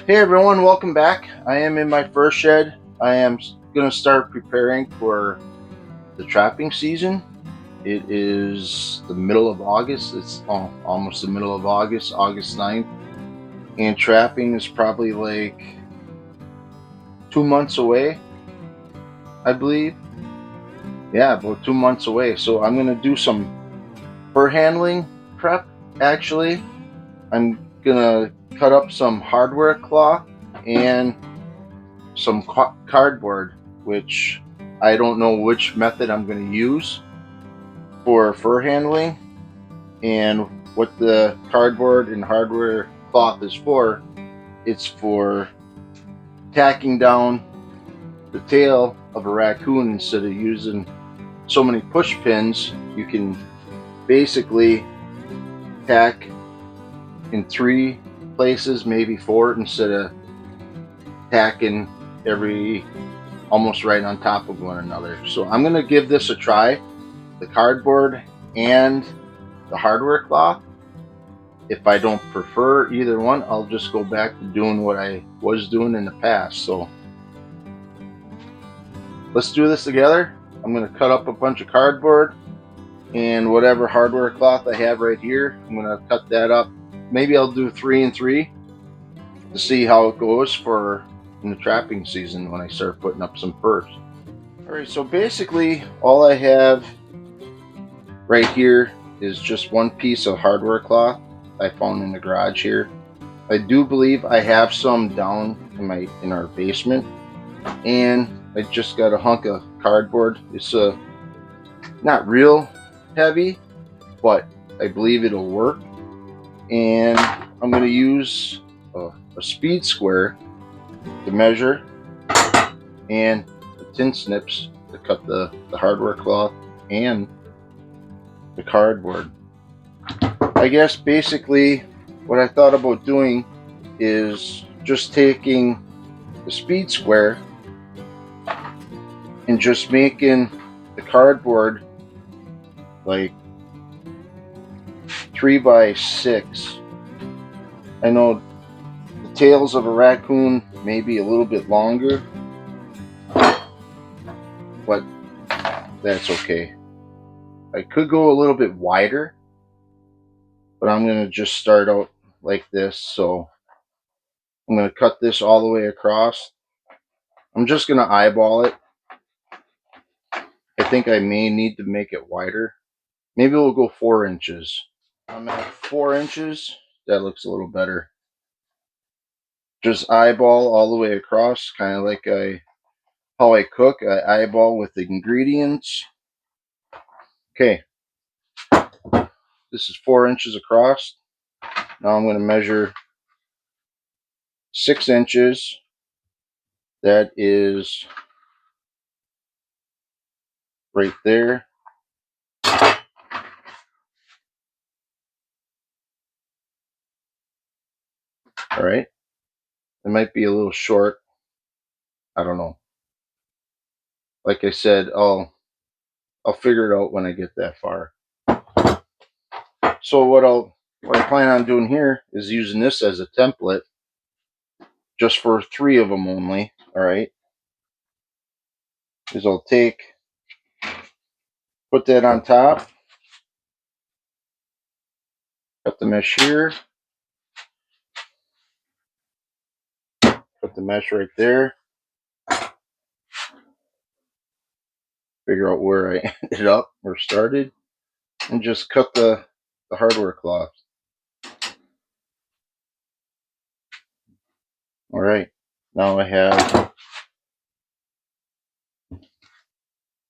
Hey everyone, welcome back. I am in my first shed. I am going to start preparing for the trapping season. It is the middle of August. It's almost the middle of August, August 9th. And trapping is probably like 2 months away, I believe. Yeah, about 2 months away. So I'm going to do some fur handling prep, actually. I'm going to cut up some hardware cloth and some cardboard, which I don't know which method I'm going to use for fur handling, and what the cardboard and hardware cloth is for. It's for tacking down the tail of a raccoon. Instead of using so many push pins, you can basically tack in 3 places, maybe 4, instead of tacking every almost right on top of one another. So I'm going to give this a try, the cardboard and the hardware cloth. If I don't prefer either one, I'll just go back to doing what I was doing in the past. So let's do this together. I'm going to cut up a bunch of cardboard and whatever hardware cloth I have right here. I'm going to cut that up. Maybe I'll do 3 and 3 to see how it goes for in the trapping season when I start putting up some furs. Alright, so basically all I have right here is just one piece of hardware cloth I found in the garage here. I do believe I have some down in our basement, and I just got a hunk of cardboard. It's not real heavy, but I believe it'll work. And I'm going to use a speed square to measure, and the tin snips to cut the hardware cloth and the cardboard. I guess basically what I thought about doing is just taking the speed square and just making the cardboard like 3 by 6. I know the tails of a raccoon may be a little bit longer, but that's okay. I could go a little bit wider, but I'm going to just start out like this. So I'm going to cut this all the way across. I'm just going to eyeball it. I think I may need to make it wider. Maybe we'll go 4 inches. I'm at 4 inches. That looks a little better. Just eyeball all the way across, kind of like how I cook. I eyeball with the ingredients. Okay. This is 4 inches across. Now I'm going to measure 6 inches. That is right there. All right. It might be a little short. I don't know. Like I said, I'll figure it out when I get that far. So what I plan on doing here is using this as a template, just for 3 of them only. All right. Is I'll put that on top, cut the mesh here, put the mesh right there, figure out where I ended up or started, and just cut the hardware cloth. All right, now I have,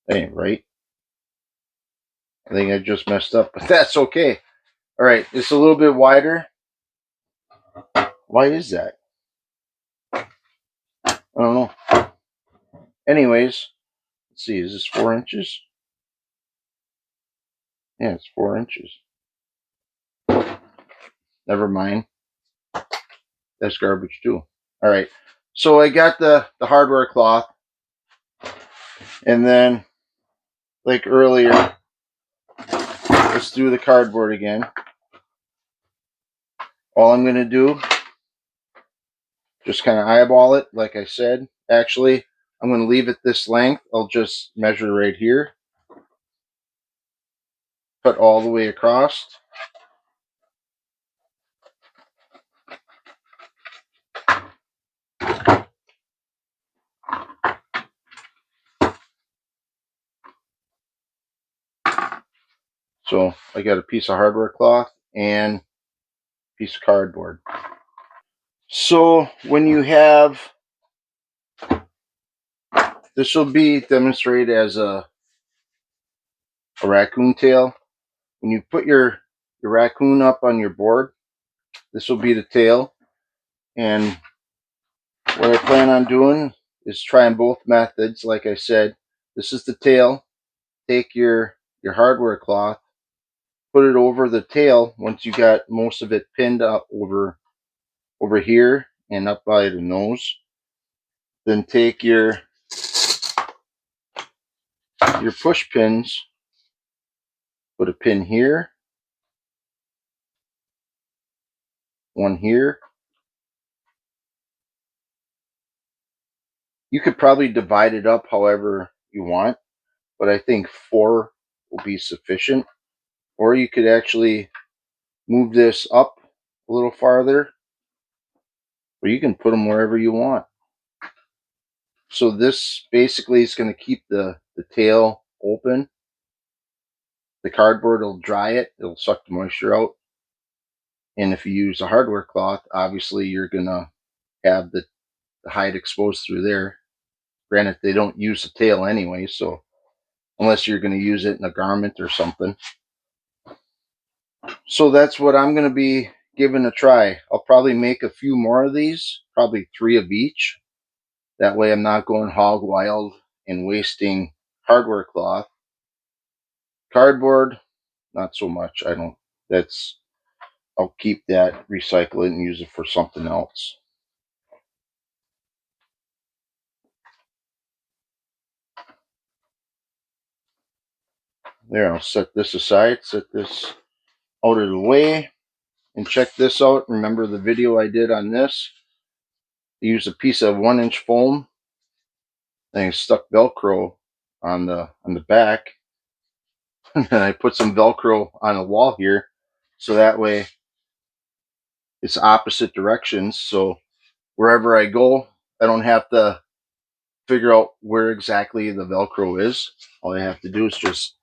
that ain't right. I think I just messed up, but that's okay. All right, it's a little bit wider. Why is that? I don't know. Anyways, let's see, is this 4 inches? Yeah, it's 4 inches. Never mind. That's garbage too. All right, so I got the hardware cloth, and then like earlier, let's do the cardboard again. All I'm going to do, Just kind of eyeball it, like I said. Actually, I'm going to leave it this length. I'll just measure right here. Cut all the way across. So I got a piece of hardware cloth and a piece of cardboard. So when you have, this will be demonstrated as a raccoon tail. When you put your raccoon up on your board, this will be the tail. And what I plan on doing is trying both methods. Like I said, this is the tail. Take your hardware cloth, put it over the tail once you got most of it pinned up over here and up by the nose. Then take your push pins, put a pin here, one here. You could probably divide it up however you want, but I think 4 will be sufficient. Or you could actually move this up a little farther, or you can put them wherever you want. So this basically is going to keep the tail open. The cardboard will dry it. It'll suck the moisture out. And if you use a hardware cloth, obviously you're going to have the hide exposed through there. Granted, they don't use the tail anyway, so unless you're going to use it in a garment or something. So that's what I'm going to be giving a try. I'll probably make a few more of these, probably 3 of each. That way I'm not going hog wild and wasting hardware cloth. Cardboard, not so much. I'll keep that, recycle it, and use it for something else. There, I'll set this aside, set this out of the way, and check this out. Remember the video I did on this? I used a piece of 1-inch foam, and I stuck Velcro on the back, and then I put some Velcro on the wall here, so that way it's opposite directions. So wherever I go, I don't have to figure out where exactly the Velcro is. All I have to do is just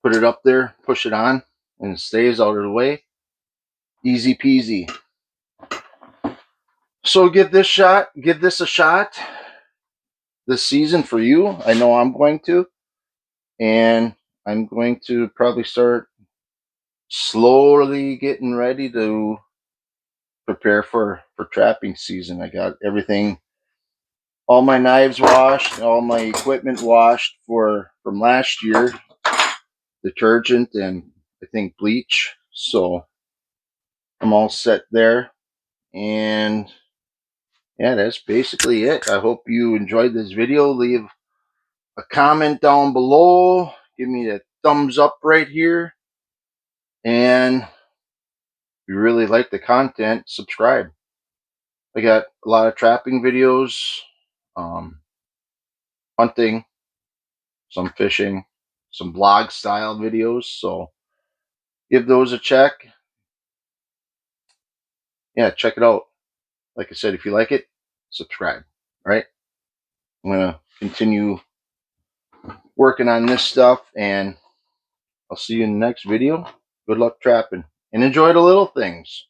put it up there, push it on, and it stays out of the way. Easy peasy. So give this a shot this season for you. I know I'm going to. And I'm going to probably start slowly getting ready to prepare for trapping season. I got everything, all my knives washed, all my equipment washed from last year, detergent and I think bleach. So I'm all set there. And yeah, that's basically it. I hope you enjoyed this video. Leave a comment down below. Give me a thumbs up right here. And if you really like the content, subscribe. I got a lot of trapping videos, hunting, some fishing, some vlog style videos. So give those a check. Yeah, check it out. Like I said, if you like it, subscribe. All right. I'm going to continue working on this stuff, and I'll see you in the next video. Good luck trapping and enjoy the little things.